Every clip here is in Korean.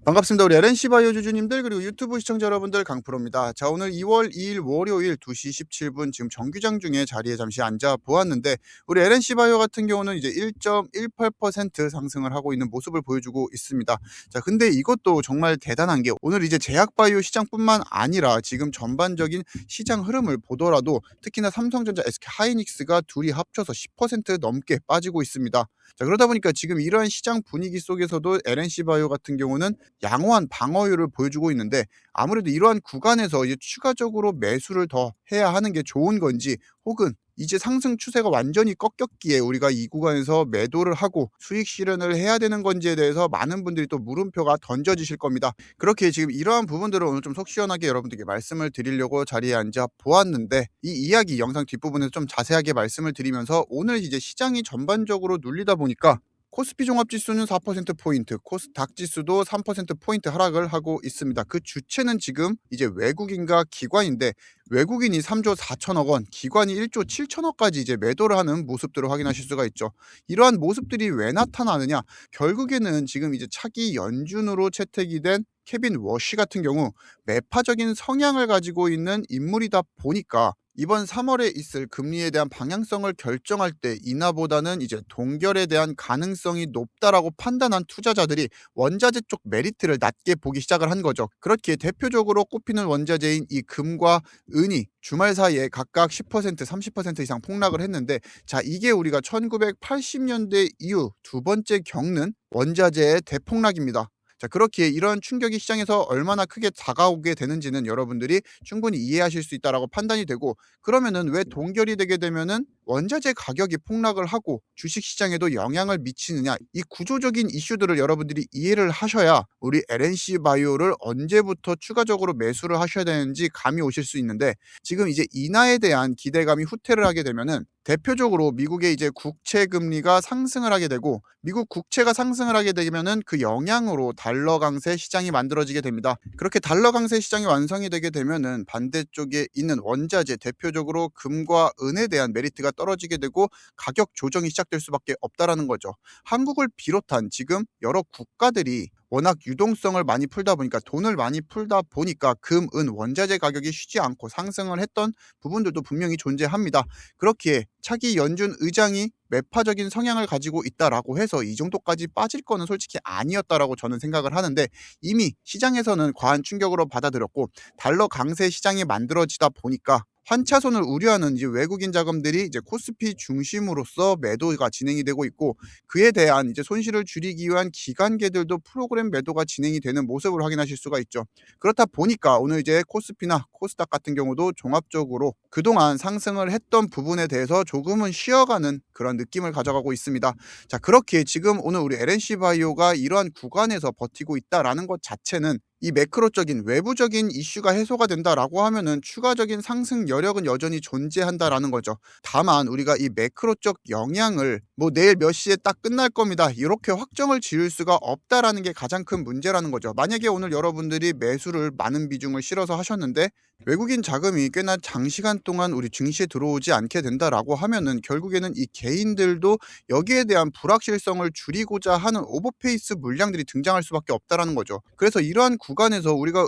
반갑습니다. 우리 LNC 바이오 주주님들 그리고 유튜브 시청자 여러분들 강프로입니다. 자, 오늘 2월 2일 월요일 2시 17분 지금 정규장 중에 자리에 잠시 앉아 보았는데 우리 LNC 바이오 같은 경우는 이제 1.18% 상승을 하고 있는 모습을 보여주고 있습니다. 자, 근데 이것도 정말 대단한 게 오늘 이제 제약 바이오 시장뿐만 아니라 지금 전반적인 시장 흐름을 보더라도 특히나 삼성전자, SK 하이닉스가 둘이 합쳐서 10% 넘게 빠지고 있습니다. 자, 그러다 보니까 지금 이러한 시장 분위기 속에서도 LNC 바이오 같은 경우는 양호한 방어율을 보여주고 있는데 아무래도 이러한 구간에서 이제 추가적으로 매수를 더 해야 하는 게 좋은 건지 혹은 이제 상승 추세가 완전히 꺾였기에 우리가 이 구간에서 매도를 하고 수익 실현을 해야 되는 건지에 대해서 많은 분들이 또 물음표가 던져지실 겁니다. 그렇게 지금 이러한 부분들을 오늘 좀 속 시원하게 여러분들께 말씀을 드리려고 자리에 앉아 보았는데 이 이야기 영상 뒷부분에서 좀 자세하게 말씀을 드리면서 오늘 이제 시장이 전반적으로 눌리다 보니까 코스피 종합지수는 4%포인트, 코스닥 지수도 3%포인트 하락을 하고 있습니다. 그 주체는 지금 이제 외국인과 기관인데 외국인이 3조 4천억 원, 기관이 1조 7천억까지 이제 매도를 하는 모습들을 확인하실 수가 있죠. 이러한 모습들이 왜 나타나느냐? 결국에는 지금 이제 차기 연준으로 채택이 된 케빈 워시 같은 경우 매파적인 성향을 가지고 있는 인물이다 보니까 이번 3월에 있을 금리에 대한 방향성을 결정할 때 인하보다는 이제 동결에 대한 가능성이 높다라고 판단한 투자자들이 원자재 쪽 메리트를 낮게 보기 시작을 한 거죠. 그렇기에 대표적으로 꼽히는 원자재인 이 금과 은이 주말 사이에 각각 10%, 30% 이상 폭락을 했는데 자, 이게 우리가 1980년대 이후 두 번째 겪는 원자재의 대폭락입니다. 자, 그렇기에 이런 충격이 시장에서 얼마나 크게 다가오게 되는지는 여러분들이 충분히 이해하실 수 있다라고 판단이 되고 그러면은 왜 동결이 되게 되면은 원자재 가격이 폭락을 하고 주식 시장에도 영향을 미치느냐 이 구조적인 이슈들을 여러분들이 이해를 하셔야 우리 LNC 바이오를 언제부터 추가적으로 매수를 하셔야 되는지 감이 오실 수 있는데 지금 이제 인하에 대한 기대감이 후퇴를 하게 되면은 대표적으로 미국의 이제 국채 금리가 상승을 하게 되고 미국 국채가 상승을 하게 되면은 그 영향으로 달러 강세 시장이 만들어지게 됩니다. 그렇게 달러 강세 시장이 완성이 되게 되면은 반대쪽에 있는 원자재 대표적으로 금과 은에 대한 메리트가 떨어지게 되고 가격 조정이 시작될 수밖에 없다라는 거죠. 한국을 비롯한 지금 여러 국가들이 워낙 유동성을 많이 풀다 보니까 돈을 많이 풀다 보니까 금, 은, 원자재 가격이 쉬지 않고 상승을 했던 부분들도 분명히 존재합니다. 그렇기에 차기 연준 의장이 매파적인 성향을 가지고 있다라고 해서 이 정도까지 빠질 거는 솔직히 아니었다라고 저는 생각을 하는데 이미 시장에서는 과한 충격으로 받아들였고 달러 강세 시장이 만들어지다 보니까 환차손을 우려하는 이제 외국인 자금들이 이제 코스피 중심으로서 매도가 진행이 되고 있고 그에 대한 이제 손실을 줄이기 위한 기관계들도 프로그램 매도가 진행이 되는 모습을 확인하실 수가 있죠. 그렇다 보니까 오늘 이제 코스피나 코스닥 같은 경우도 종합적으로 그동안 상승을 했던 부분에 대해서 조금은 쉬어가는 그런 느낌을 가져가고 있습니다. 자, 그렇게 지금 오늘 우리 LNC 바이오가 이러한 구간에서 버티고 있다라는 것 자체는 이 매크로적인 외부적인 이슈가 해소가 된다라고 하면은 추가적인 상승 여력은 여전히 존재한다라는 거죠. 다만 우리가 이 매크로적 영향을 뭐 내일 몇 시에 딱 끝날 겁니다. 이렇게 확정을 지을 수가 없다라는 게 가장 큰 문제라는 거죠. 만약에 오늘 여러분들이 매수를 많은 비중을 실어서 하셨는데 외국인 자금이 꽤나 장시간 동안 우리 증시에 들어오지 않게 된다라고 하면은 결국에는 이 개인들도 여기에 대한 불확실성을 줄이고자 하는 오버페이스 물량들이 등장할 수밖에 없다라는 거죠. 그래서 이러한 구간에서 우리가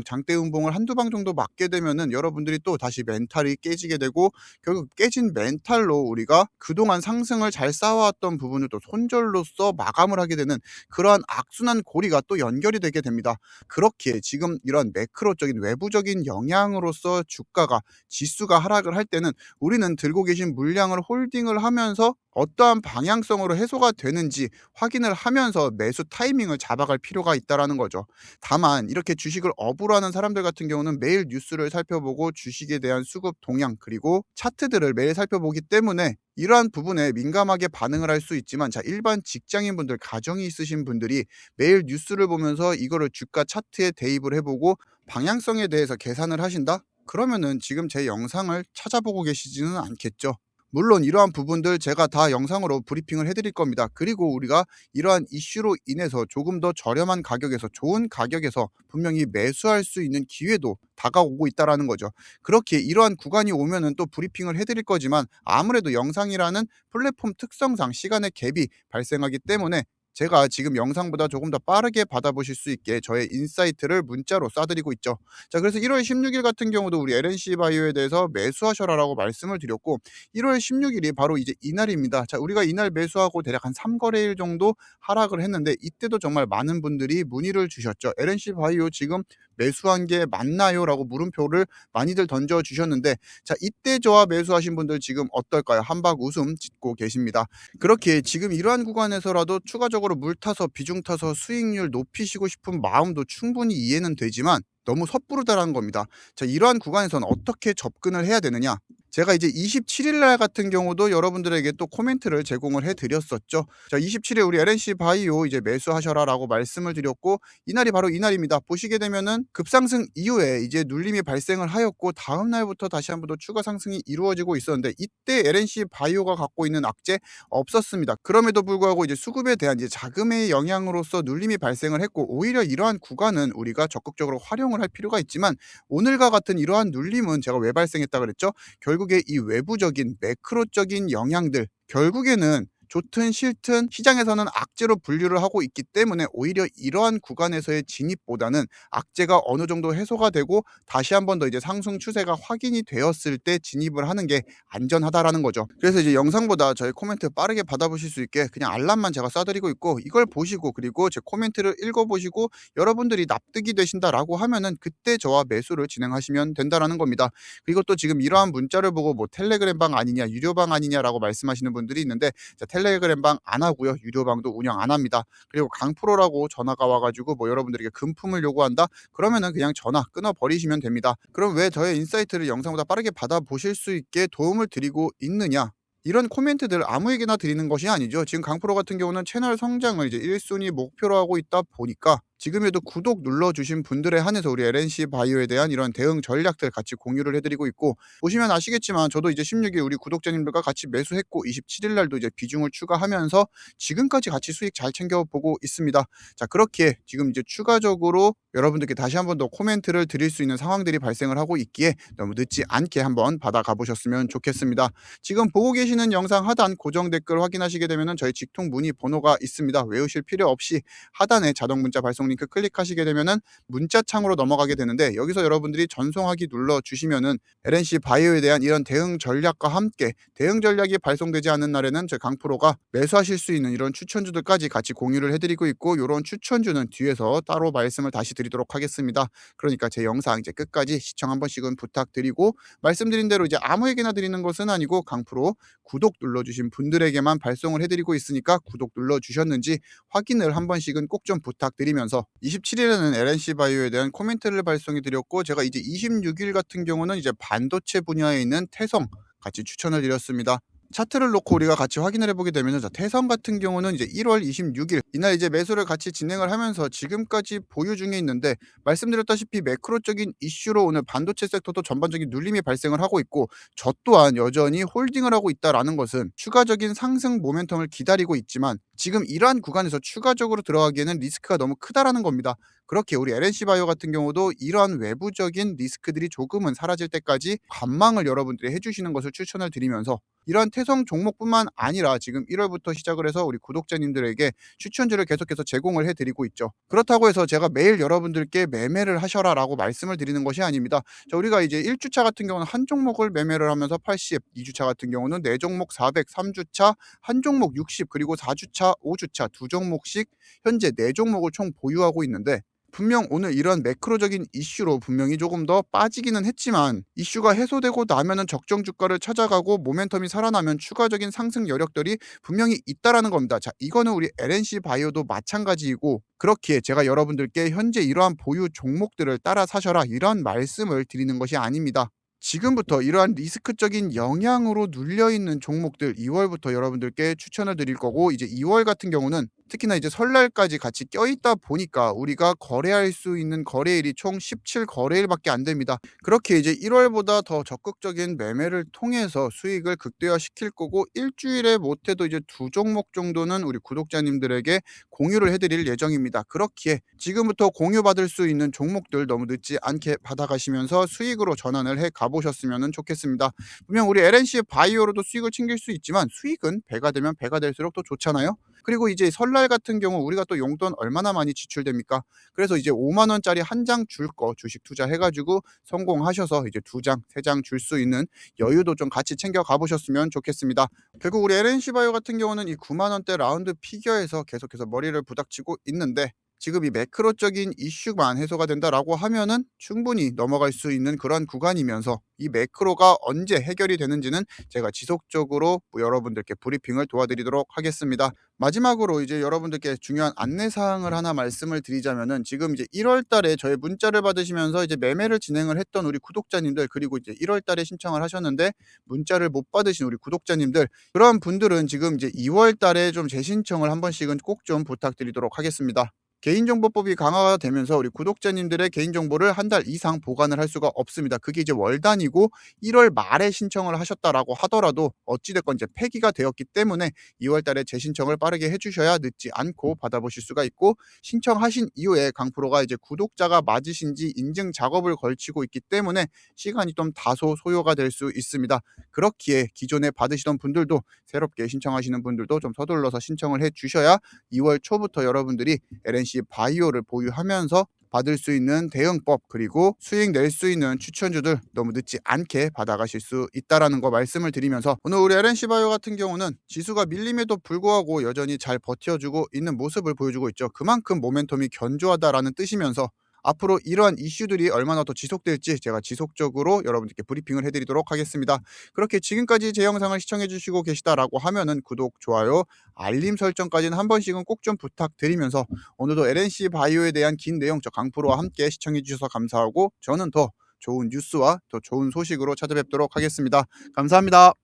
장대 음봉을 한두 방 정도 맞게 되면은 여러분들이 또 다시 멘탈이 깨지게 되고 결국 깨진 멘탈로 우리가 그동안 상승을 잘 쌓아왔던 부분을 또 손절로써 마감을 하게 되는 그러한 악순환 고리가 또 연결이 되게 됩니다. 그렇게 지금 이런 매크로적인 외부적인 영향으로서 주가가 지수가 하락을 할 때는 우리는 들고 계신 물량을 홀딩을 하면서 어떠한 방향성으로 해소가 되는지 확인을 하면서 매수 타이밍을 잡아갈 필요가 있다라는 거죠. 다만 이렇게 주식을 업으로 하는 사람들 같은 경우는 매일 뉴스를 살펴보고 주식에 대한 수급 동향 그리고 차트들을 매일 살펴보기 때문에 이러한 부분에 민감하게 반응을 할 수 있지만 자, 일반 직장인분들 가정이 있으신 분들이 매일 뉴스를 보면서 이거를 주가 차트에 대입을 해보고 방향성에 대해서 계산을 하신다? 그러면은 지금 제 영상을 찾아보고 계시지는 않겠죠. 물론 이러한 부분들 제가 다 영상으로 브리핑을 해드릴 겁니다. 그리고 우리가 이러한 이슈로 인해서 조금 더 저렴한 가격에서 좋은 가격에서 분명히 매수할 수 있는 기회도 다가오고 있다라는 거죠. 그렇게 이러한 구간이 오면은 또 브리핑을 해드릴 거지만 아무래도 영상이라는 플랫폼 특성상 시간의 갭이 발생하기 때문에 제가 지금 영상보다 조금 더 빠르게 받아보실 수 있게 저의 인사이트를 문자로 쏴드리고 있죠. 자, 그래서 1월 16일 같은 경우도 우리 LNC 바이오에 대해서 매수하셔라라고 말씀을 드렸고 1월 16일이 바로 이제 이날입니다. 자, 우리가 이날 매수하고 대략 한 3거래일 정도 하락을 했는데 이때도 정말 많은 분들이 문의를 주셨죠. LNC 바이오 지금 매수한 게 맞나요? 라고 물음표를 많이들 던져주셨는데, 자, 이때 저와 매수하신 분들 지금 어떨까요? 한박 웃음 짓고 계십니다. 그렇게 지금 이러한 구간에서라도 추가적으로 물 타서 비중 타서 수익률 높이시고 싶은 마음도 충분히 이해는 되지만 너무 섣부르다라는 겁니다. 자, 이러한 구간에서는 어떻게 접근을 해야 되느냐? 제가 이제 27일 날 같은 경우도 여러분들에게 또 코멘트를 제공을 해드렸었죠. 자, 27일 우리 LNC 바이오 이제 매수하셔라라고 말씀을 드렸고 이날이 바로 이날입니다. 보시게 되면은 급상승 이후에 이제 눌림이 발생을 하였고 다음 날부터 다시 한 번 더 추가 상승이 이루어지고 있었는데 이때 LNC 바이오가 갖고 있는 악재 없었습니다. 그럼에도 불구하고 이제 수급에 대한 이제 자금의 영향으로서 눌림이 발생을 했고 오히려 이러한 구간은 우리가 적극적으로 활용을 할 필요가 있지만 오늘과 같은 이러한 눌림은 제가 왜 발생했다 그랬죠? 결국에 이 외부적인 매크로적인 영향들 결국에는 좋든 싫든 시장에서는 악재로 분류를 하고 있기 때문에 오히려 이러한 구간에서의 진입보다는 악재가 어느 정도 해소가 되고 다시 한 번 더 이제 상승 추세가 확인이 되었을 때 진입을 하는 게 안전하다라는 거죠. 그래서 이제 영상보다 저희 코멘트 빠르게 받아보실 수 있게 그냥 알람만 제가 쏴드리고 있고 이걸 보시고 그리고 제 코멘트를 읽어보시고 여러분들이 납득이 되신다라고 하면은 그때 저와 매수를 진행하시면 된다라는 겁니다. 그리고 또 지금 이러한 문자를 보고 뭐 텔레그램방 아니냐 유료방 아니냐라고 말씀하시는 분들이 있는데 자, 텔레그램방 안 하고요. 유료방도 운영 안 합니다. 그리고 강프로라고 전화가 와가지고 뭐 여러분들에게 금품을 요구한다? 그러면은 그냥 전화 끊어버리시면 됩니다. 그럼 왜 저의 인사이트를 영상보다 빠르게 받아보실 수 있게 도움을 드리고 있느냐? 이런 코멘트들 아무에게나 드리는 것이 아니죠. 지금 강프로 같은 경우는 채널 성장을 이제 1순위 목표로 하고 있다 보니까 지금에도 구독 눌러주신 분들에 한해서 우리 LNC 바이오에 대한 이런 대응 전략들 같이 공유를 해드리고 있고 보시면 아시겠지만 저도 이제 16일 우리 구독자님들과 같이 매수했고 27일 날도 이제 비중을 추가하면서 지금까지 같이 수익 잘 챙겨보고 있습니다. 자, 그렇게 지금 이제 추가적으로 여러분들께 다시 한 번 더 코멘트를 드릴 수 있는 상황들이 발생을 하고 있기에 너무 늦지 않게 한번 받아가 보셨으면 좋겠습니다. 지금 보고 계시는 영상 하단 고정 댓글 확인하시게 되면 저희 직통 문의 번호가 있습니다. 외우실 필요 없이 하단에 자동 문자 발송 링크 클릭하시게 되면은 문자 창으로 넘어가게 되는데 여기서 여러분들이 전송하기 눌러주시면은 LNC 바이오에 대한 이런 대응 전략과 함께 대응 전략이 발송되지 않는 날에는 저희 강프로가 매수하실 수 있는 이런 추천주들까지 같이 공유를 해드리고 있고 이런 추천주는 뒤에서 따로 말씀을 다시 드리도록 하겠습니다. 그러니까 제 영상 이제 끝까지 시청 한 번씩은 부탁드리고 말씀드린 대로 이제 아무에게나 드리는 것은 아니고 강프로 구독 눌러주신 분들에게만 발송을 해드리고 있으니까 구독 눌러주셨는지 확인을 한 번씩은 꼭 좀 부탁드리면서 27일에는 LNC 바이오에 대한 코멘트를 발송해 드렸고 제가 이제 26일 같은 경우는 이제 반도체 분야에 있는 태성 같이 추천을 드렸습니다. 차트를 놓고 우리가 같이 확인을 해보게 되면 태성 같은 경우는 이제 1월 26일 이날 이제 매수를 같이 진행을 하면서 지금까지 보유 중에 있는데 말씀드렸다시피 매크로적인 이슈로 오늘 반도체 섹터도 전반적인 눌림이 발생을 하고 있고 저 또한 여전히 홀딩을 하고 있다라는 것은 추가적인 상승 모멘텀을 기다리고 있지만 지금 이러한 구간에서 추가적으로 들어가기에는 리스크가 너무 크다라는 겁니다. 그렇게 우리 LNC 바이오 같은 경우도 이러한 외부적인 리스크들이 조금은 사라질 때까지 관망을 여러분들이 해주시는 것을 추천을 드리면서 이러한 태성 종목뿐만 아니라 지금 1월부터 시작을 해서 우리 구독자님들에게 추천주를 계속해서 제공을 해드리고 있죠. 그렇다고 해서 제가 매일 여러분들께 매매를 하셔라 라고 말씀을 드리는 것이 아닙니다. 자, 우리가 이제 1주차 같은 경우는 한 종목을 매매를 하면서 80, 2주차 같은 경우는 4종목 400, 3주차 한 종목 60, 그리고 4주차, 5주차 두 종목씩 현재 4종목을 총 보유하고 있는데 분명 오늘 이런 매크로적인 이슈로 분명히 조금 더 빠지기는 했지만 이슈가 해소되고 나면은 적정 주가를 찾아가고 모멘텀이 살아나면 추가적인 상승 여력들이 분명히 있다라는 겁니다. 자, 이거는 우리 LNC 바이오도 마찬가지이고 그렇기에 제가 여러분들께 현재 이러한 보유 종목들을 따라 사셔라 이런 말씀을 드리는 것이 아닙니다. 지금부터 이러한 리스크적인 영향으로 눌려있는 종목들 2월부터 여러분들께 추천을 드릴 거고 이제 2월 같은 경우는 특히나 이제 설날까지 같이 껴있다 보니까 우리가 거래할 수 있는 거래일이 총 17거래일밖에 안 됩니다. 그렇게 이제 1월보다 더 적극적인 매매를 통해서 수익을 극대화시킬 거고 일주일에 못해도 이제 2종목 정도는 우리 구독자님들에게 공유를 해드릴 예정입니다. 그렇기에 지금부터 공유받을 수 있는 종목들 너무 늦지 않게 받아가시면서 수익으로 전환을 해 가보셨으면 좋겠습니다. 분명 우리 LNC 바이오로도 수익을 챙길 수 있지만 수익은 배가 되면 배가 될수록 더 좋잖아요. 그리고 이제 설날 같은 경우 우리가 또 용돈 얼마나 많이 지출됩니까? 그래서 이제 5만 원짜리 한 장 줄 거 주식 투자해 가지고 성공하셔서 이제 2 장, 3장 줄 수 있는 여유도 좀 같이 챙겨 가 보셨으면 좋겠습니다. 결국 우리 LNC 바이오 같은 경우는 이 9만 원대 라운드 피겨에서 계속해서 머리를 부닥치고 있는데, 지금 이 매크로적인 이슈만 해소가 된다라고 하면은 충분히 넘어갈 수 있는 그런 구간이면서, 이 매크로가 언제 해결이 되는지는 제가 지속적으로 여러분들께 브리핑을 도와드리도록 하겠습니다. 마지막으로 이제 여러분들께 중요한 안내 사항을 하나 말씀을 드리자면은, 지금 이제 1월 달에 저의 문자를 받으시면서 이제 매매를 진행을 했던 우리 구독자님들, 그리고 이제 1월 달에 신청을 하셨는데 문자를 못 받으신 우리 구독자님들, 그런 분들은 지금 이제 2월 달에 좀 재신청을 한 번씩은 꼭 좀 부탁드리도록 하겠습니다. 개인정보법이 강화가 되면서 우리 구독자님들의 개인정보를 한 달 이상 보관을 할 수가 없습니다. 그게 이제 월 단위고 1월 말에 신청을 하셨다라고 하더라도 어찌됐건 이제 폐기가 되었기 때문에 2월 달에 재신청을 빠르게 해주셔야 늦지 않고 받아보실 수가 있고, 신청하신 이후에 강프로가 이제 구독자가 맞으신지 인증 작업을 걸치고 있기 때문에 시간이 좀 다소 소요가 될 수 있습니다. 그렇기에 기존에 받으시던 분들도, 새롭게 신청하시는 분들도 좀 서둘러서 신청을 해 주셔야 2월 초부터 여러분들이 LNC 바이오를 보유하면서 받을 수 있는 대응법, 그리고 수익 낼 수 있는 추천주들 너무 늦지 않게 받아가실 수 있다라는 거 말씀을 드리면서, 오늘 우리 LNC 바이오 같은 경우는 지수가 밀림에도 불구하고 여전히 잘 버텨주고 있는 모습을 보여주고 있죠. 그만큼 모멘텀이 견조하다라는 뜻이면서, 앞으로 이러한 이슈들이 얼마나 더 지속될지 제가 지속적으로 여러분들께 브리핑을 해드리도록 하겠습니다. 그렇게 지금까지 제 영상을 시청해 주시고 계시다라고 하면은 구독, 좋아요, 알림 설정까지는 한 번씩은 꼭 좀 부탁드리면서, 오늘도 LNC 바이오에 대한 긴 내용 저 강프로와 함께 시청해 주셔서 감사하고, 저는 더 좋은 뉴스와 더 좋은 소식으로 찾아뵙도록 하겠습니다. 감사합니다.